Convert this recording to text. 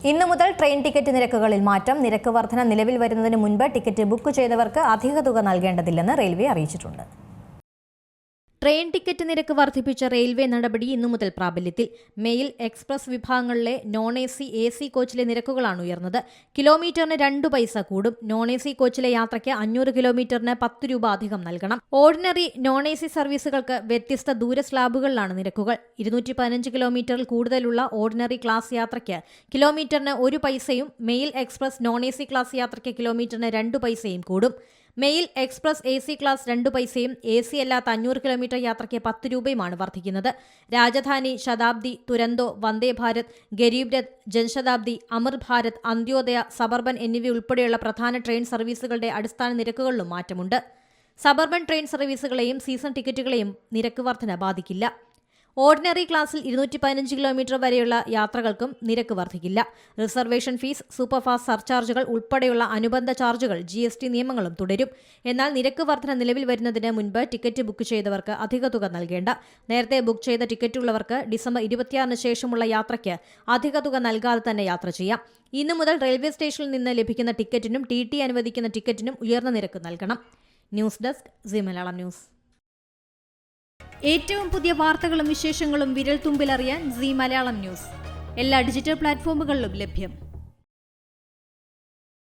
ഇന്നു മുതൽ train ticket നിരക്കുകളിൽ മാറ്റം. നിരക്ക് വർധന നിലവിൽ വരുന്നതിന് മുൻപ് ടിക്കറ്റ് ബുക്ക് ചെയ്തവർക്ക് അധിക തുക നൽകേണ്ടതില്ലെന്ന് റെയിൽവേ അറിയിച്ചിട്ടുണ്ട്. ട്രെയിൻ ടിക്കറ്റ് നിരക്ക് വർദ്ധിപ്പിച്ച റെയിൽവേ നടപടി ഇന്നു മുതൽ പ്രാബല്യത്തിൽ. മെയിൽ, എക്സ്പ്രസ് വിഭാഗങ്ങളിലെ നോൺ AC, AC കോച്ചിലെ നിരക്കുകളാണ് ഉയർന്നത്. കിലോമീറ്ററിന് 2 പൈസ കൂടും. നോൺ AC കോച്ചിലെ യാത്രയ്ക്ക് 500 കിലോമീറ്ററിന് 10 രൂപ അധികം നൽകണം. ഓർഡിനറി, നോൺ AC സർവീസുകൾക്ക് വ്യത്യസ്ത ദൂര സ്ലാബുകളിലാണ് നിരക്കുകൾ. 215 കിലോമീറ്ററിൽ കൂടുതലുള്ള ഓർഡിനറി ക്ലാസ് യാത്രയ്ക്ക് കിലോമീറ്ററിന് 1 പൈസയും mail, express, non AC class യാത്രയ്ക്ക് കിലോമീറ്ററിന് 2 പൈസയും കൂടും. മെയിൽ, എക്സ്പ്രസ്, AC ക്ലാസ് 2 പൈസയും AC അല്ലാത്ത 500 കിലോമീറ്റർ യാത്രയ്ക്ക് 10 രൂപയുമാണ് വർദ്ധിക്കുന്നത്. രാജധാനി, ശതാബ്ദി, തുരന്തോ, വന്ദേ ഭാരത്, ഗരീബ് രഥ്, ജൻശതാബ്ദി, അമർ ഭാരത്, അന്ത്യോദയ, സബർബൻ എന്നിവയുൾപ്പെടെയുള്ള പ്രധാന ട്രെയിൻ സർവീസുകളുടെ അടിസ്ഥാന നിരക്കുകളിലും മാറ്റമുണ്ട്. സബർബൻ ട്രെയിൻ സർവീസുകളെയും സീസൺ ടിക്കറ്റുകളെയും നിരക്ക് വർധന ബാധിക്കില്ല. ഓർഡിനറി ക്ലാസ്സിൽ 215 കിലോമീറ്റർ വരെയുള്ള യാത്രകൾക്കും നിരക്ക് വർദ്ധിക്കില്ല. റിസർവേഷൻ ഫീസ്, സൂപ്പർഫാസ്റ്റ് സർചാർജുകൾ ഉൾപ്പെടെയുള്ള അനുബന്ധ ചാർജുകൾ, GST നിയമങ്ങളും തുടരും. എന്നാൽ നിരക്ക് വർധന നിലവിൽ വരുന്നതിന് മുൻപ് ടിക്കറ്റ് ബുക്ക് ചെയ്തവർക്ക് അധിക തുക നൽകേണ്ട. നേരത്തെ ബുക്ക് ചെയ്ത ടിക്കറ്റുള്ളവർക്ക് ഡിസംബർ 26 ശേഷമുള്ള യാത്രയ്ക്ക് അധിക തുക നൽകാതെ തന്നെ യാത്ര ചെയ്യാം. ഇന്നു മുതൽ റെയിൽവേ സ്റ്റേഷനിൽ നിന്ന് ലഭിക്കുന്ന ടിക്കറ്റിനും TT അനുവദിക്കുന്ന ടിക്കറ്റിനും ഉയർന്ന നിരക്ക് നൽകണം. News desk, C Malayalam news. ഏറ്റവും പുതിയ വാർത്തകളും വിശേഷങ്ങളും വിരൽ തുമ്പിലറിയാൻ സി മലയാളം ന്യൂസ് എല്ലാ ഡിജിറ്റൽ പ്ലാറ്റ്ഫോമുകളിലും ലഭ്യം.